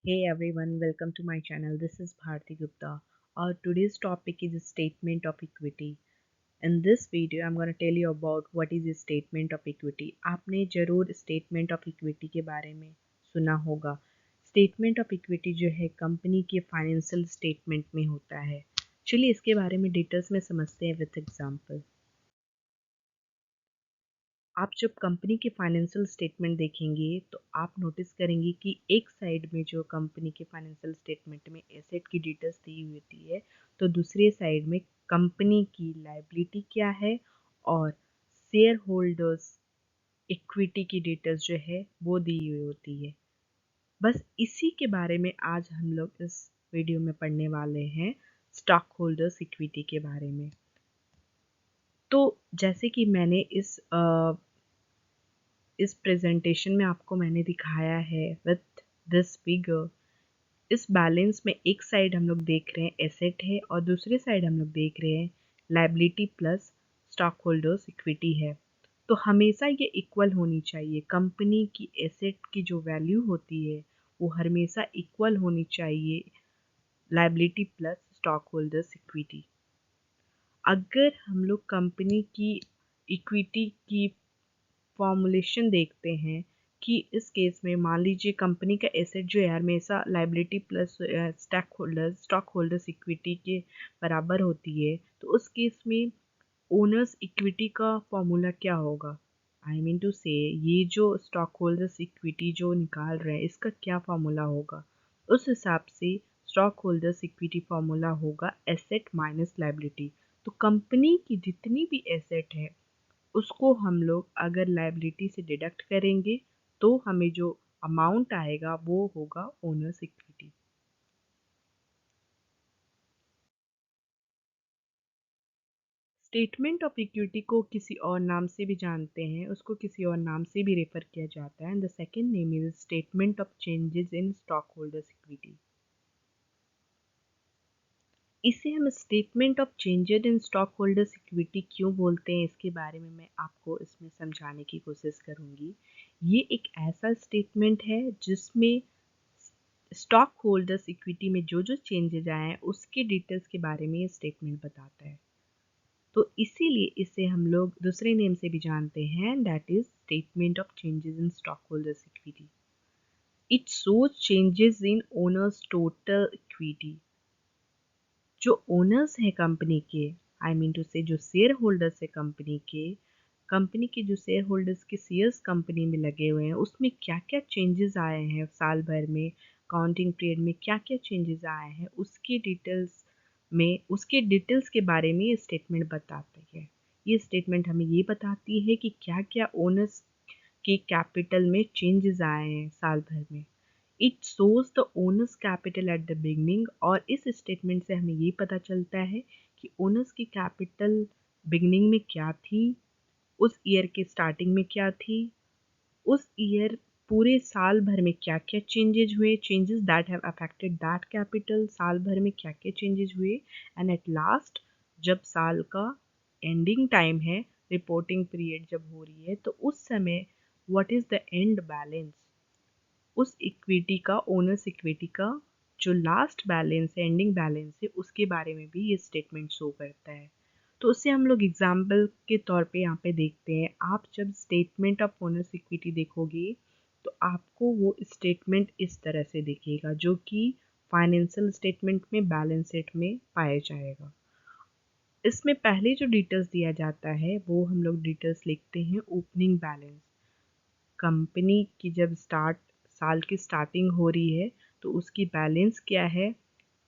Hey everyone, welcome to my channel. This is Bharti Gupta. Our today's topic is a statement of equity. In this video, I'm going to tell you about what is a statement of equity. आपने जरूर statement of equity के बारे में सुना होगा. Statement of equity जो है company के फाइनेंशियल स्टेटमेंट में होता है. चलिए इसके बारे में डिटेल्स में समझते हैं विद एग्जांपल. आप जब कंपनी के फाइनेंशियल स्टेटमेंट देखेंगे तो आप नोटिस करेंगे कि एक साइड में जो कंपनी के फाइनेंशियल स्टेटमेंट में एसेट की डिटेल्स दी हुई होती है तो दूसरे साइड में कंपनी की लायबिलिटी क्या है और शेयर होल्डर्स इक्विटी की डिटेल्स जो है वो दी हुई होती है. बस इसी के बारे में आज हम लोग इस वीडियो में पढ़ने वाले हैं, स्टॉक होल्डर्स इक्विटी के बारे में. तो जैसे कि मैंने इस प्रेजेंटेशन में आपको मैंने दिखाया है विथ दिस फिगर. इस बैलेंस में एक साइड हम लोग देख रहे हैं एसेट है और दूसरे साइड हम लोग देख रहे हैं liability plus stock holders equity है. तो हमेशा ये इक्वल होनी चाहिए. कंपनी की एसेट की जो वैल्यू होती है वो हमेशा इक्वल होनी चाहिए liability plus stock holders equity. अगर हम लोग कंपनी की इक्विटी की फॉर्मूलेशन देखते हैं कि इस केस में मान लीजिए कंपनी का एसेट जो है हमेशा liability plus stock holders equity के बराबर होती है, तो उस केस में ओनर्स इक्विटी का फॉर्मूला क्या होगा. आई मीन टू से ये जो स्टॉक होल्डर्स इक्विटी जो निकाल रहे हैं इसका क्या फॉर्मूला होगा. उस हिसाब से स्टॉक होल्डर्स इक्विटी फॉर्मूला होगा एसेट माइनस लायबिलिटी. तो कंपनी की जितनी भी एसेट है उसको हम लोग अगर लायबिलिटी से डिडक्ट करेंगे तो हमें जो अमाउंट आएगा वो होगा owners equity. Statement of equity को किसी और नाम से भी जानते हैं, उसको किसी और नाम से भी रेफर किया जाता है. And the second name is statement of changes in stockholders equity. इसे हम statement of changes in stockholders equity क्यों बोलते हैं इसके बारे में मैं आपको इसमें समझाने की कोशिश करूंगी. ये एक ऐसा स्टेटमेंट है जिसमें स्टॉक होल्डर्स इक्विटी में जो जो चेंजेस आए हैं उसके डिटेल्स के बारे में ये स्टेटमेंट बताता है. तो इसीलिए इसे हम लोग दूसरे नेम से भी जानते हैं, that is statement of changes in stockholders equity. It shows changes in owners total equity. जो ओनर्स हैं कंपनी के, आई मीन टू से जो शेयर होल्डर्स है कंपनी के जो शेयर होल्डर्स के शेयर्स कंपनी में लगे हुए हैं उसमें क्या क्या चेंजेस आए हैं साल भर में, काउंटिंग पीरियड में क्या क्या चेंजेस आए हैं उसके डिटेल्स के बारे में ये स्टेटमेंट बताती है. ये स्टेटमेंट हमें ये बताती है कि क्या क्या ओनर्स के कैपिटल में चेंजेस आए हैं साल भर में. It shows the owners capital at the beginning. और इस स्टेटमेंट से हमें ये पता चलता है कि ओनर्स की कैपिटल बिगनिंग में क्या थी, उस ईयर के स्टार्टिंग में क्या थी, उस ईयर पूरे साल भर में क्या क्या चेंजेस हुए, changes that have affected that capital, साल भर में क्या क्या चेंजेस हुए. एंड एट लास्ट जब साल का एंडिंग टाइम है, रिपोर्टिंग पीरियड जब हो रही है तो उस समय what is the end balance, उस इक्विटी का, ओनर्स इक्विटी का जो लास्ट बैलेंस है, एंडिंग बैलेंस है, उसके बारे में भी ये स्टेटमेंट शो करता है. तो उससे हम लोग एग्जाम्पल के तौर पे यहाँ पे देखते हैं. आप जब स्टेटमेंट ऑफ ओनर्स इक्विटी देखोगे तो आपको वो स्टेटमेंट इस तरह से दिखेगा जो कि फाइनेंशियल स्टेटमेंट में, बैलेंस शीट में पाया जाएगा. इसमें पहले जो डिटेल्स दिया जाता है वो हम लोग डिटेल्स लिखते हैं ओपनिंग बैलेंस. कंपनी की जब साल की स्टार्टिंग हो रही है तो उसकी बैलेंस क्या है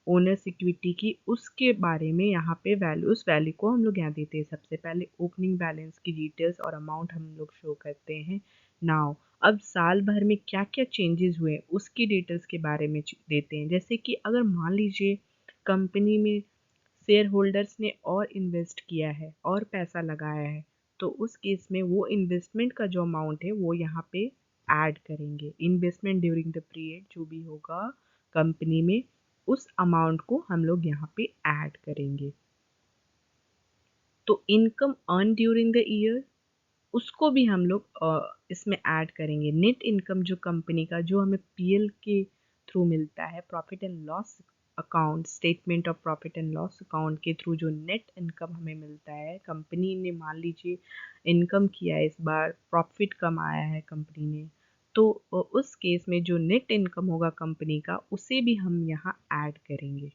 ओनर्स इक्विटी की, उसके बारे में यहाँ पे वैल्यू, उस वैल्यू को हम लोग यहाँ देते हैं. सबसे पहले ओपनिंग बैलेंस की डिटेल्स और अमाउंट हम लोग शो करते हैं. नाउ अब साल भर में क्या क्या चेंजेस हुए उसकी डिटेल्स के बारे में देते हैं. जैसे कि अगर मान लीजिए कंपनी में शेयर होल्डर्स ने और इन्वेस्ट किया है और पैसा लगाया है तो उस केस में वो इन्वेस्टमेंट का जो अमाउंट है वो यहाँ पे ऐड करेंगे. इन्वेस्टमेंट ड्यूरिंग द पीरियड जो भी होगा कंपनी में उस अमाउंट को हम लोग यहाँ पे ऐड करेंगे. तो income earn during the year उसको भी हम लोग इसमें ऐड करेंगे. नेट इनकम जो कंपनी का, जो हमें पीएल के थ्रू मिलता है, profit and loss account, statement of profit and loss account के थ्रू जो नेट इनकम हमें मिलता है, कंपनी ने मान लीजिए इनकम किया है, इस बार प्रॉफिट कमाया है कंपनी ने, तो उस केस में जो नेट इनकम होगा कंपनी का उसे भी हम यहाँ ऐड करेंगे,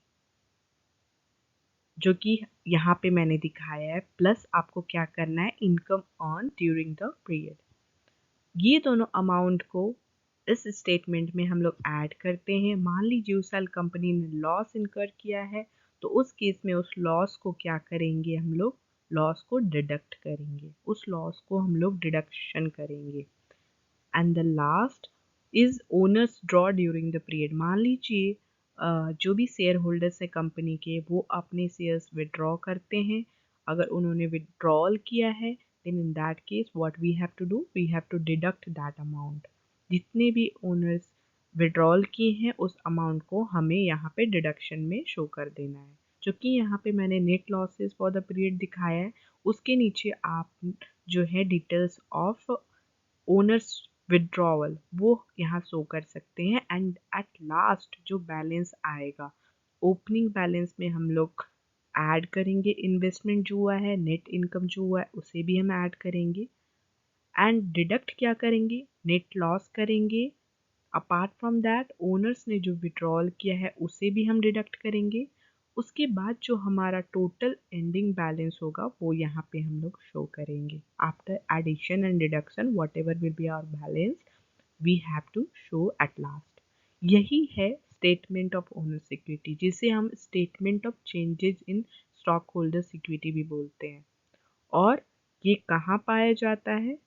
जो कि यहाँ पे मैंने दिखाया है। प्लस आपको क्या करना है, income earn during the period. ये दोनों अमाउंट को इस स्टेटमेंट में हम लोग ऐड करते हैं। मान लीजिए उस साल कंपनी ने लॉस इनकर किया है, तो उस केस में उस लॉस को क्या करेंगे, हम लोग लॉस को डिडक्ट करेंगे, उस लॉस को हम लोग डिडक्शन करेंगे। And the last is owners draw during the period. मान लीजिए जो भी शेयर होल्डर्स है कंपनी के, वो अपने शेयर्स विड्रॉ करते हैं। अगर उन्होंने विड्रॉल किया है, then in that case what we have to do, we have to deduct that amount। जितने भी ओनर्स विड्रॉल किए हैं उस अमाउंट को हमें यहाँ पे डिडक्शन में शो कर देना है। जो कि यहाँ पे मैंने net losses for the period दिखाया है, उसके नीचे आप जो है डिटेल्स ऑफ ओनर्स विड्रॉवल वो यहाँ शो कर सकते हैं। एंड एट लास्ट जो बैलेंस आएगा, ओपनिंग बैलेंस में हम लोग ऐड करेंगे इन्वेस्टमेंट जो हुआ है, नेट इनकम जो हुआ है उसे भी हम ऐड करेंगे। एंड डिडक्ट क्या करेंगे, नेट लॉस करेंगे। अपार्ट फ्रॉम दैट ओनर्स ने जो विड्रॉल किया है उसे भी हम डिडक्ट करेंगे। उसके बाद जो हमारा टोटल एंडिंग बैलेंस होगा वो यहाँ पे हम लोग शो करेंगे। After addition and deduction whatever will be our balance we have to show at last. यही है स्टेटमेंट ऑफ ओनर्स इक्विटी, जिसे हम statement of changes in stockholders equity भी बोलते हैं। और ये कहाँ पाया जाता है,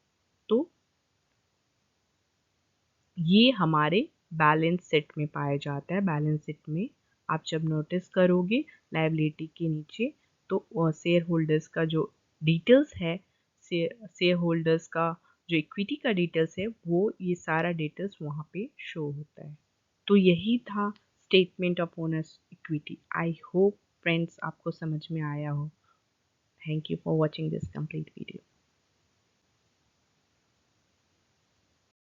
तो ये हमारे बैलेंस शीट में पाया जाता है। बैलेंस शीट में आप जब नोटिस करोगे लायबिलिटी के नीचे, तो शेयर होल्डर्स का जो डिटेल्स है, शेयर होल्डर्स का जो इक्विटी का डिटेल्स है, वो ये सारा डिटेल्स वहाँ पे शो होता है। तो यही था statement of owners equity. I hope friends आपको समझ में आया हो। Thank you for watching this complete video.